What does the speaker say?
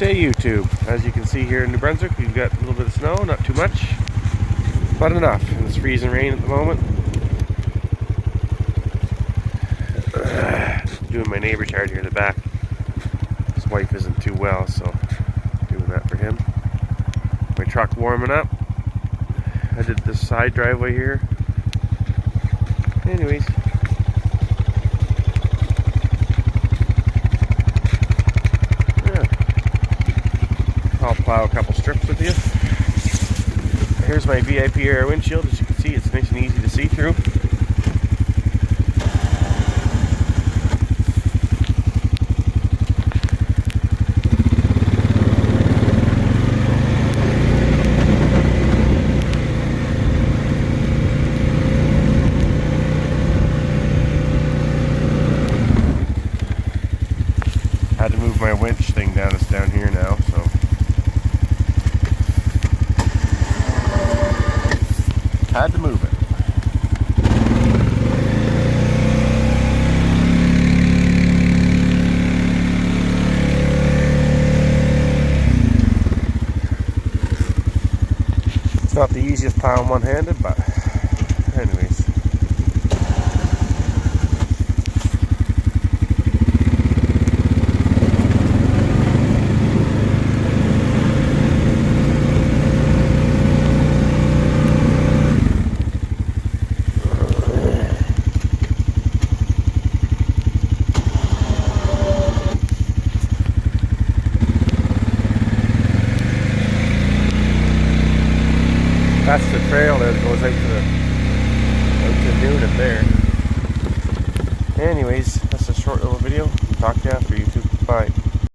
Day YouTube. As you can see here in New Brunswick, we've got a little bit of snow, not too much, but enough. And it's freezing rain at the moment. Doing my neighbor's yard here in the back. His wife isn't too well, so doing that for him. My truck warming up. I did this side driveway here. Anyways. I'll plow a couple strips with you. Here's my VIP air windshield. As you can see, it's nice and easy to see through. Had to move my winch thing down. It's down here now, so. Had to move it. It's not the easiest plowing one-handed, but anyways. That's the trail that goes out to noon in there. Anyways, that's a short little video. Talk to you